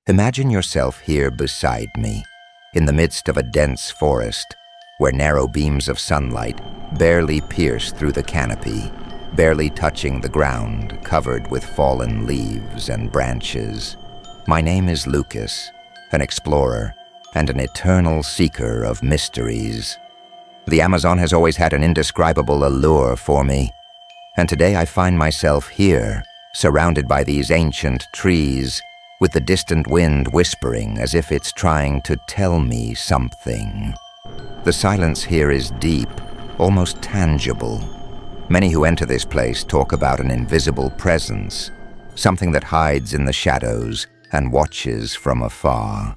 Imagine yourself here beside me, in the midst of a dense forest, where narrow beams of sunlight barely pierce through the canopy, barely touching the ground covered with fallen leaves and branches. My name is Lucas, an explorer and an eternal seeker of mysteries. The Amazon has always had an indescribable allure for me, and today I find myself here, surrounded by these ancient trees, with the distant wind whispering as if it's trying to tell me something. The silence here is deep, almost tangible. Many who enter this place talk about an invisible presence, something that hides in the shadows and watches from afar.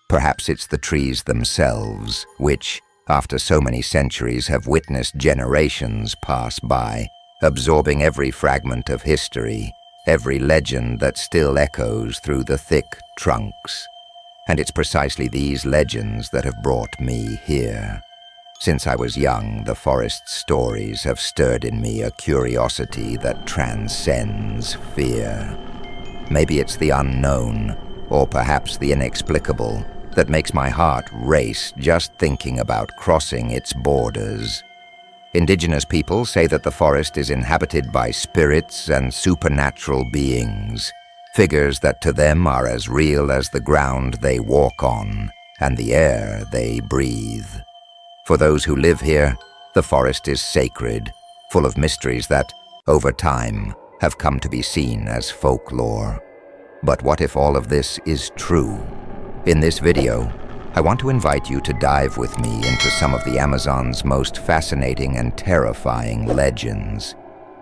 Perhaps it's the trees themselves, which, after so many centuries, have witnessed generations pass by, absorbing every fragment of history, every legend that still echoes through the thick trunks. And it's precisely these legends that have brought me here. Since I was young, the forest's stories have stirred in me a curiosity that transcends fear. Maybe it's the unknown, or perhaps the inexplicable, that makes my heart race just thinking about crossing its borders. Indigenous people say that the forest is inhabited by spirits and supernatural beings, figures that to them are as real as the ground they walk on and the air they breathe. For those who live here, the forest is sacred, full of mysteries that, over time, have come to be seen as folklore. But what if all of this is true? In this video, I want to invite you to dive with me into some of the Amazon's most fascinating and terrifying legends.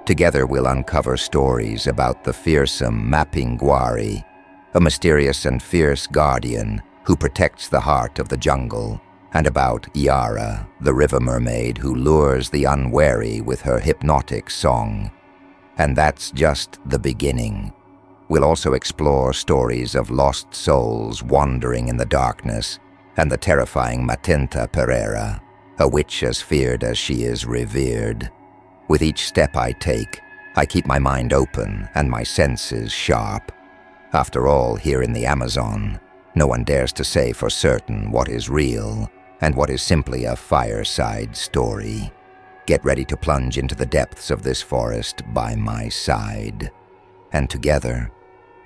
Together we'll uncover stories about the fearsome Mapinguari, a mysterious and fierce guardian who protects the heart of the jungle, and about Yara, the river mermaid who lures the unwary with her hypnotic song. And that's just the beginning. We'll also explore stories of lost souls wandering in the darkness, and the terrifying Matinta Pereira, a witch as feared as she is revered. With each step I take, I keep my mind open and my senses sharp. After all, here in the Amazon, no one dares to say for certain what is real and what is simply a fireside story. Get ready to plunge into the depths of this forest by my side, and together,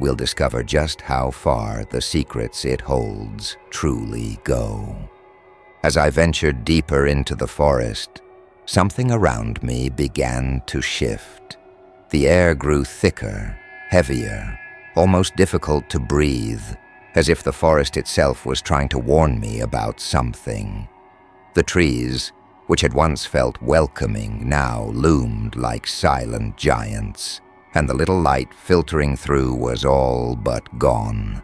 we'll discover just how far the secrets it holds truly go. As I ventured deeper into the forest, something around me began to shift. The air grew thicker, heavier, almost difficult to breathe, as if the forest itself was trying to warn me about something. The trees, which had once felt welcoming, now loomed like silent giants, and the little light filtering through was all but gone.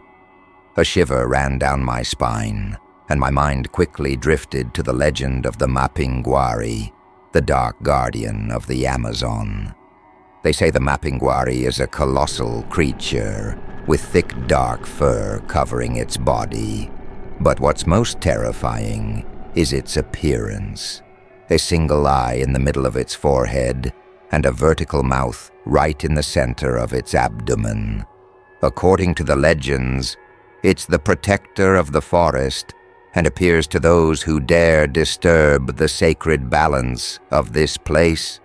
A shiver ran down my spine, and my mind quickly drifted to the legend of the Mapinguari, the dark guardian of the Amazon. They say the Mapinguari is a colossal creature with thick dark fur covering its body. But what's most terrifying is its appearance. A single eye in the middle of its forehead, and a vertical mouth right in the center of its abdomen. According to the legends, it's the protector of the forest and appears to those who dare disturb the sacred balance of this place.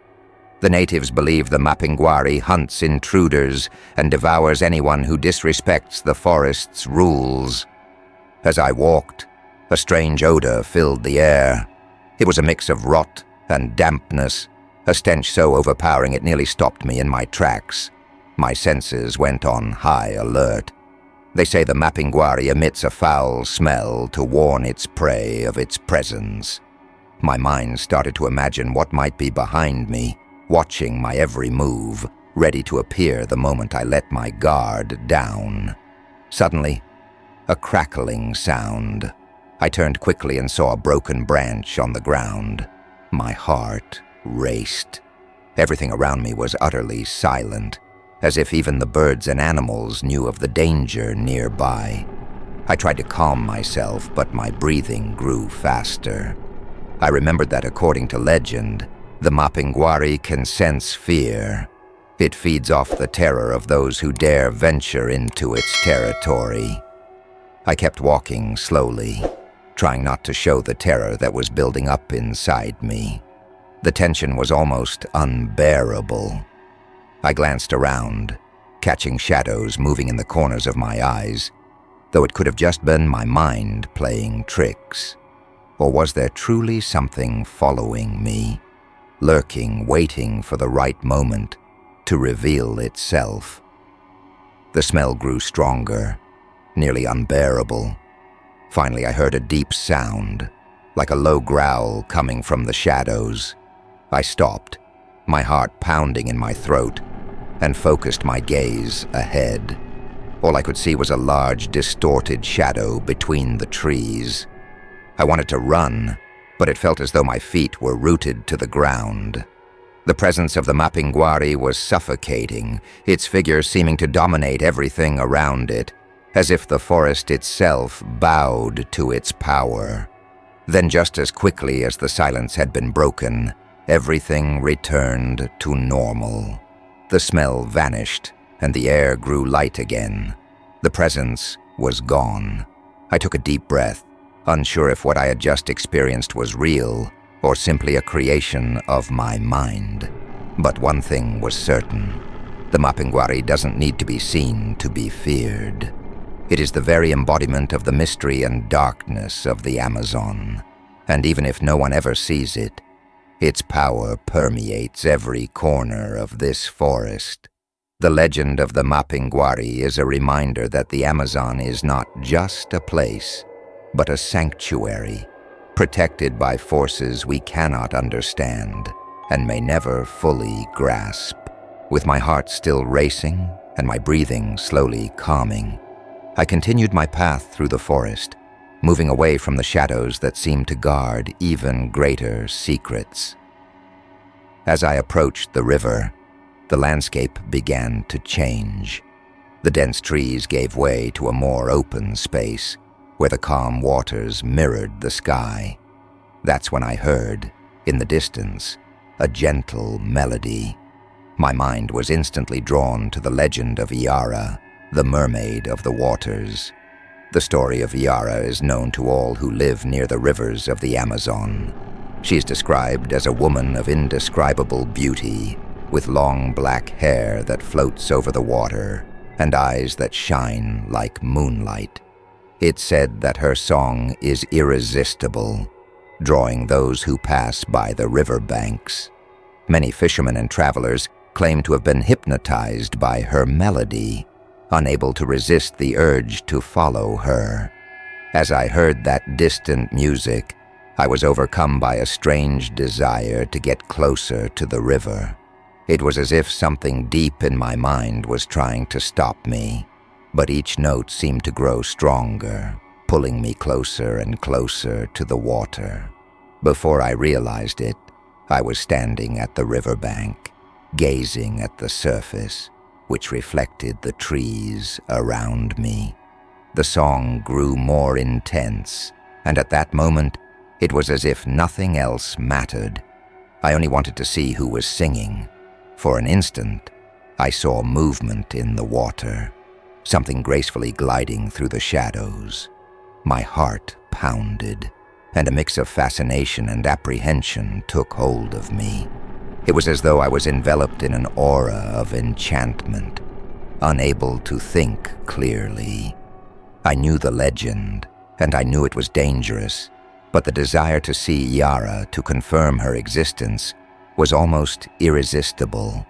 The natives believe the Mapinguari hunts intruders and devours anyone who disrespects the forest's rules. As I walked, a strange odor filled the air. It was a mix of rot and dampness, a stench so overpowering it nearly stopped me in my tracks. My senses went on high alert. They say the Mapinguari emits a foul smell to warn its prey of its presence. My mind started to imagine what might be behind me, watching my every move, ready to appear the moment I let my guard down. Suddenly, a crackling sound. I turned quickly and saw a broken branch on the ground. My heart raced. Everything around me was utterly silent, as if even the birds and animals knew of the danger nearby. I tried to calm myself, but my breathing grew faster. I remembered that according to legend, the Mapinguari can sense fear. It feeds off the terror of those who dare venture into its territory. I kept walking slowly, trying not to show the terror that was building up inside me. The tension was almost unbearable. I glanced around, catching shadows moving in the corners of my eyes, though it could have just been my mind playing tricks. Or was there truly something following me, lurking, waiting for the right moment to reveal itself? The smell grew stronger, nearly unbearable. Finally, I heard a deep sound, like a low growl coming from the shadows. I stopped, my heart pounding in my throat, and focused my gaze ahead. All I could see was a large, distorted shadow between the trees. I wanted to run, but it felt as though my feet were rooted to the ground. The presence of the Mapinguari was suffocating, its figure seeming to dominate everything around it, as if the forest itself bowed to its power. Then, just as quickly as the silence had been broken, everything returned to normal. The smell vanished, and the air grew light again. The presence was gone. I took a deep breath, unsure if what I had just experienced was real or simply a creation of my mind. But one thing was certain. The Mapinguari doesn't need to be seen to be feared. It is the very embodiment of the mystery and darkness of the Amazon. And even if no one ever sees it, its power permeates every corner of this forest. The legend of the Mapinguari is a reminder that the Amazon is not just a place, but a sanctuary, protected by forces we cannot understand and may never fully grasp. With my heart still racing and my breathing slowly calming, I continued my path through the forest, moving away from the shadows that seemed to guard even greater secrets. As I approached the river, the landscape began to change. The dense trees gave way to a more open space, where the calm waters mirrored the sky. That's when I heard, in the distance, a gentle melody. My mind was instantly drawn to the legend of Yara, the mermaid of the waters. The story of Yara is known to all who live near the rivers of the Amazon. She is described as a woman of indescribable beauty, with long black hair that floats over the water and eyes that shine like moonlight. It's said that her song is irresistible, drawing those who pass by the river banks. Many fishermen and travelers claim to have been hypnotized by her melody, unable to resist the urge to follow her. As I heard that distant music, I was overcome by a strange desire to get closer to the river. It was as if something deep in my mind was trying to stop me, but each note seemed to grow stronger, pulling me closer and closer to the water. Before I realized it, I was standing at the riverbank, gazing at the surface, which reflected the trees around me. The song grew more intense, and at that moment, it was as if nothing else mattered. I only wanted to see who was singing. For an instant, I saw movement in the water, something gracefully gliding through the shadows. My heart pounded, and a mix of fascination and apprehension took hold of me. It was as though I was enveloped in an aura of enchantment, unable to think clearly. I knew the legend, and I knew it was dangerous, but the desire to see Yara, to confirm her existence, was almost irresistible.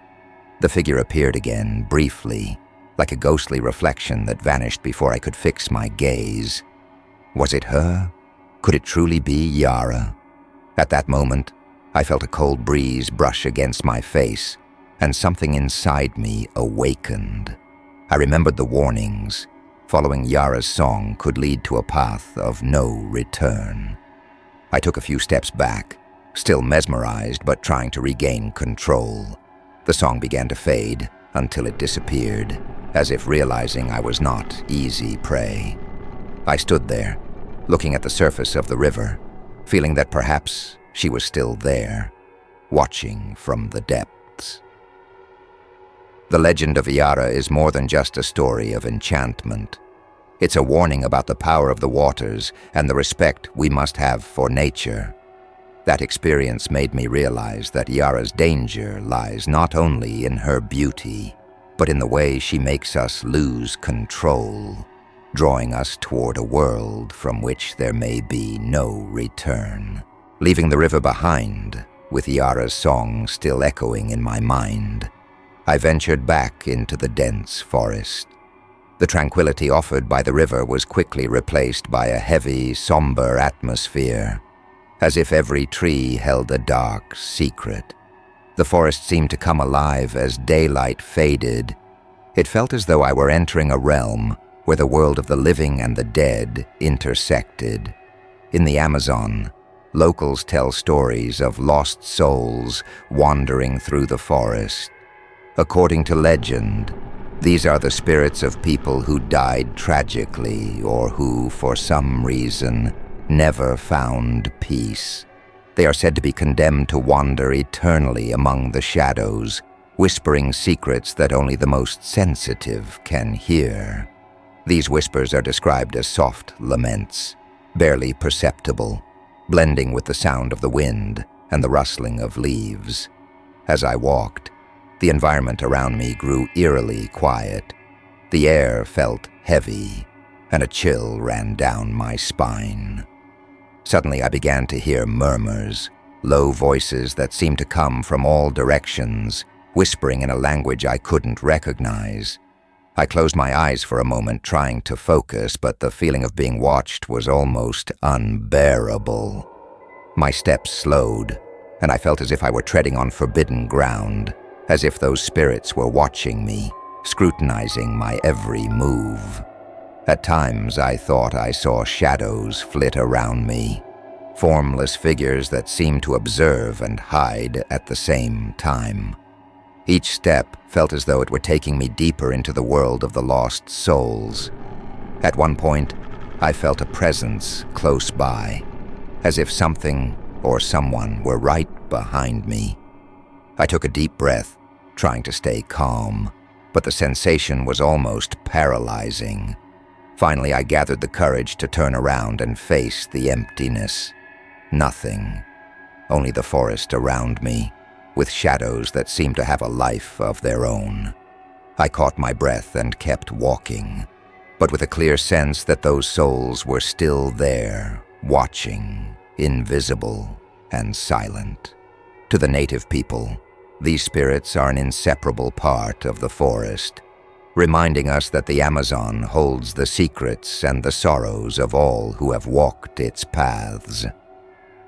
The figure appeared again, briefly, like a ghostly reflection that vanished before I could fix my gaze. Was it her? Could it truly be Yara? At that moment, I felt a cold breeze brush against my face, and something inside me awakened. I remembered the warnings. Following Yara's song could lead to a path of no return. I took a few steps back, still mesmerized but trying to regain control. The song began to fade until it disappeared, as if realizing I was not easy prey. I stood there, looking at the surface of the river, feeling that perhaps she was still there, watching from the depths. The legend of Yara is more than just a story of enchantment. It's a warning about the power of the waters and the respect we must have for nature. That experience made me realize that Yara's danger lies not only in her beauty, but in the way she makes us lose control, drawing us toward a world from which there may be no return. Leaving the river behind, with Yara's song still echoing in my mind, I ventured back into the dense forest. The tranquility offered by the river was quickly replaced by a heavy, somber atmosphere, as if every tree held a dark secret. The forest seemed to come alive as daylight faded. It felt as though I were entering a realm where the world of the living and the dead intersected. In the Amazon, locals tell stories of lost souls wandering through the forest. According to legend, these are the spirits of people who died tragically or who, for some reason, never found peace. They are said to be condemned to wander eternally among the shadows, whispering secrets that only the most sensitive can hear. These whispers are described as soft laments, barely perceptible, blending with the sound of the wind and the rustling of leaves. As I walked, the environment around me grew eerily quiet. The air felt heavy, and a chill ran down my spine. Suddenly I began to hear murmurs, low voices that seemed to come from all directions, whispering in a language I couldn't recognize. I closed my eyes for a moment, trying to focus, but the feeling of being watched was almost unbearable. My steps slowed, and I felt as if I were treading on forbidden ground, as if those spirits were watching me, scrutinizing my every move. At times I thought I saw shadows flit around me, formless figures that seemed to observe and hide at the same time. Each step felt as though it were taking me deeper into the world of the lost souls. At one point, I felt a presence close by, as if something or someone were right behind me. I took a deep breath, trying to stay calm, but the sensation was almost paralyzing. Finally, I gathered the courage to turn around and face the emptiness. Nothing, only the forest around me, with shadows that seemed to have a life of their own. I caught my breath and kept walking, but with a clear sense that those souls were still there, watching, invisible and silent. To the native people, these spirits are an inseparable part of the forest, reminding us that the Amazon holds the secrets and the sorrows of all who have walked its paths.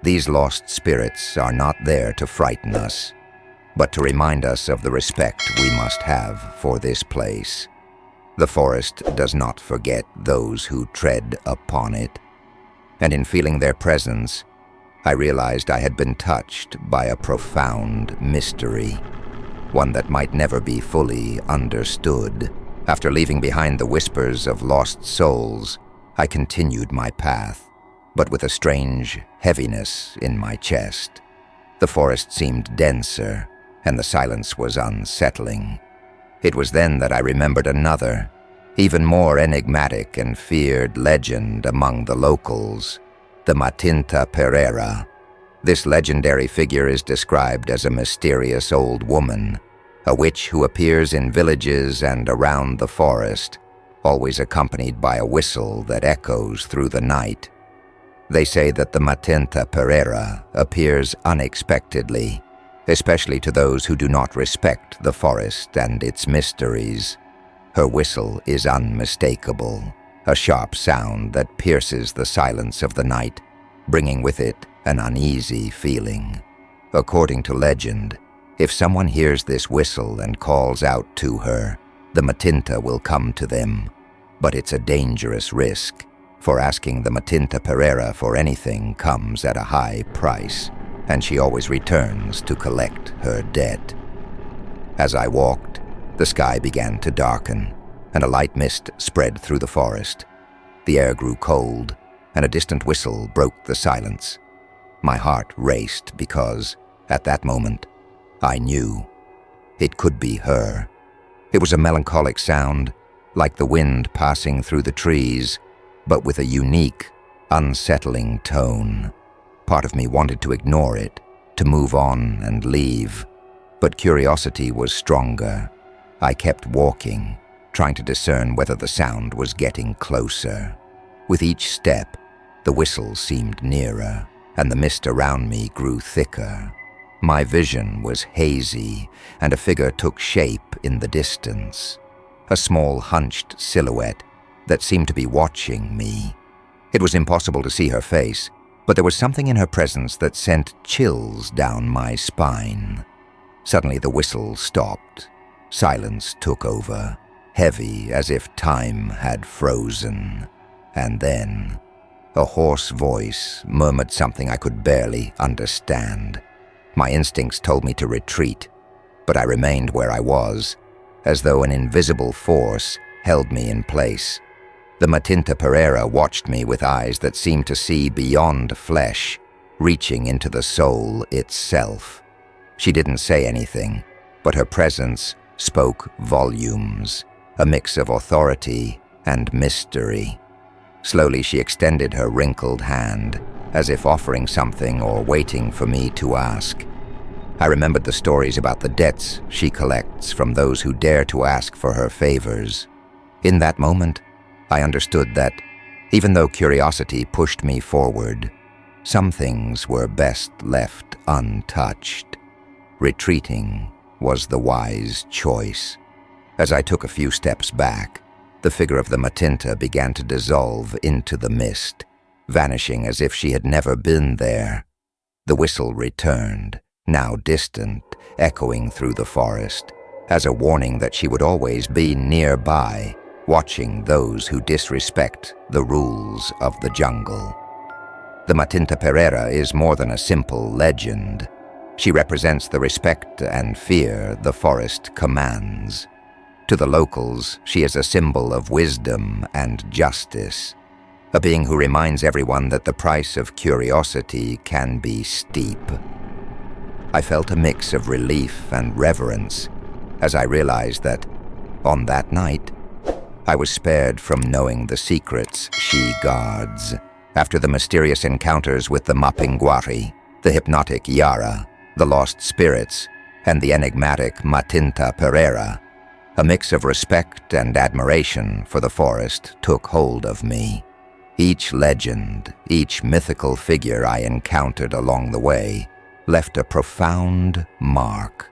These lost spirits are not there to frighten us, but to remind us of the respect we must have for this place. The forest does not forget those who tread upon it, and in feeling their presence, I realized I had been touched by a profound mystery, one that might never be fully understood. After leaving behind the whispers of lost souls, I continued my path, but with a strange heaviness in my chest. The forest seemed denser, and the silence was unsettling. It was then that I remembered another, even more enigmatic and feared legend among the locals, the Matinta Pereira. This legendary figure is described as a mysterious old woman, a witch who appears in villages and around the forest, always accompanied by a whistle that echoes through the night. They say that the Matinta Pereira appears unexpectedly, especially to those who do not respect the forest and its mysteries. Her whistle is unmistakable, a sharp sound that pierces the silence of the night, bringing with it an uneasy feeling. According to legend, if someone hears this whistle and calls out to her, the Matinta will come to them. But it's a dangerous risk, for asking the Matinta Pereira for anything comes at a high price, and she always returns to collect her debt. As I walked, the sky began to darken, and a light mist spread through the forest. The air grew cold, and a distant whistle broke the silence. My heart raced because, at that moment, I knew it could be her. It was a melancholic sound, like the wind passing through the trees, but with a unique, unsettling tone. Part of me wanted to ignore it, to move on and leave, but curiosity was stronger. I kept walking, trying to discern whether the sound was getting closer. With each step, the whistle seemed nearer, and the mist around me grew thicker. My vision was hazy, and a figure took shape in the distance. A small, hunched silhouette that seemed to be watching me. It was impossible to see her face, but there was something in her presence that sent chills down my spine. Suddenly the whistle stopped. Silence took over, heavy as if time had frozen. And then, a hoarse voice murmured something I could barely understand. My instincts told me to retreat, but I remained where I was, as though an invisible force held me in place. The Matinta Pereira watched me with eyes that seemed to see beyond flesh, reaching into the soul itself. She didn't say anything, but her presence spoke volumes, a mix of authority and mystery. Slowly she extended her wrinkled hand, as if offering something or waiting for me to ask. I remembered the stories about the debts she collects from those who dare to ask for her favors. In that moment, I understood that, even though curiosity pushed me forward, some things were best left untouched. Retreating was the wise choice. As I took a few steps back, the figure of the Matinta began to dissolve into the mist, vanishing as if she had never been there. The whistle returned, now distant, echoing through the forest, as a warning that she would always be nearby, watching those who disrespect the rules of the jungle. The Matinta Pereira is more than a simple legend. She represents the respect and fear the forest commands. To the locals, she is a symbol of wisdom and justice, a being who reminds everyone that the price of curiosity can be steep. I felt a mix of relief and reverence as I realized that, on that night, I was spared from knowing the secrets she guards. After the mysterious encounters with the Mapinguari, the hypnotic Yara, the lost spirits, and the enigmatic Matinta Pereira, a mix of respect and admiration for the forest took hold of me. Each legend, each mythical figure I encountered along the way left a profound mark.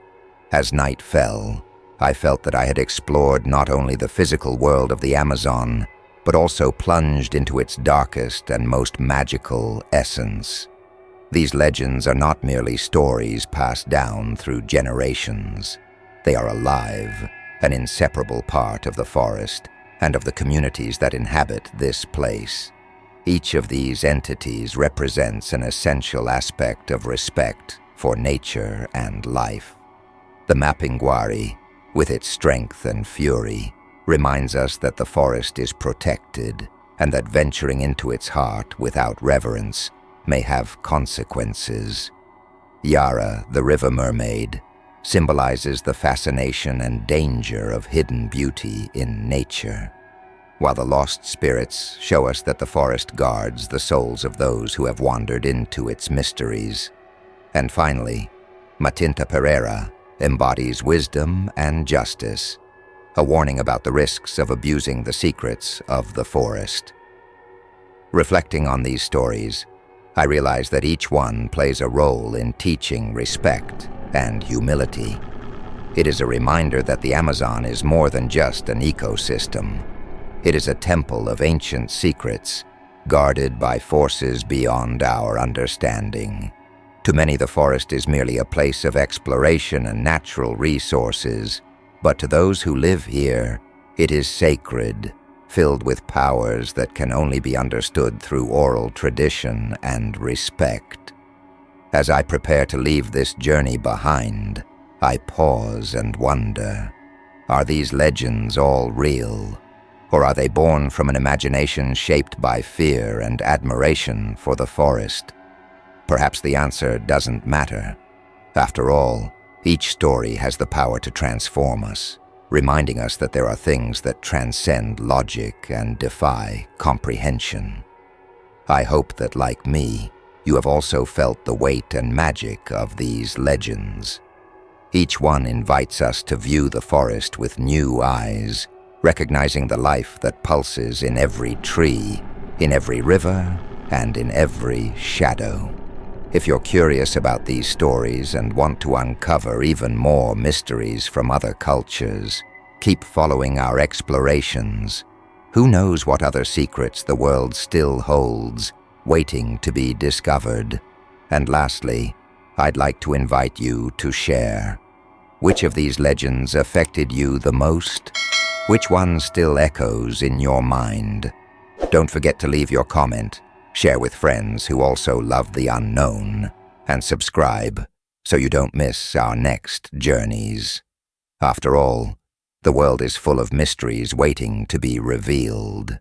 As night fell, I felt that I had explored not only the physical world of the Amazon, but also plunged into its darkest and most magical essence. These legends are not merely stories passed down through generations. They are alive, an inseparable part of the forest and of the communities that inhabit this place. Each of these entities represents an essential aspect of respect for nature and life. The Mapinguari, with its strength and fury, reminds us that the forest is protected and that venturing into its heart without reverence may have consequences. Yara, the river mermaid, symbolizes the fascination and danger of hidden beauty in nature, while the lost spirits show us that the forest guards the souls of those who have wandered into its mysteries. And finally, Matinta Pereira embodies wisdom and justice, a warning about the risks of abusing the secrets of the forest. Reflecting on these stories, I realize that each one plays a role in teaching respect and humility. It is a reminder that the Amazon is more than just an ecosystem. It is a temple of ancient secrets, guarded by forces beyond our understanding. To many, the forest is merely a place of exploration and natural resources, but to those who live here, it is sacred, filled with powers that can only be understood through oral tradition and respect. As I prepare to leave this journey behind, I pause and wonder, are these legends all real? Or are they born from an imagination shaped by fear and admiration for the forest? Perhaps the answer doesn't matter. After all, each story has the power to transform us, reminding us that there are things that transcend logic and defy comprehension. I hope that, like me, you have also felt the weight and magic of these legends. Each one invites us to view the forest with new eyes, recognizing the life that pulses in every tree, in every river, and in every shadow. If you're curious about these stories and want to uncover even more mysteries from other cultures, keep following our explorations. Who knows what other secrets the world still holds, waiting to be discovered? And lastly, I'd like to invite you to share. Which of these legends affected you the most? Which one still echoes in your mind? Don't forget to leave your comment, share with friends who also love the unknown, and subscribe so you don't miss our next journeys. After all, the world is full of mysteries waiting to be revealed.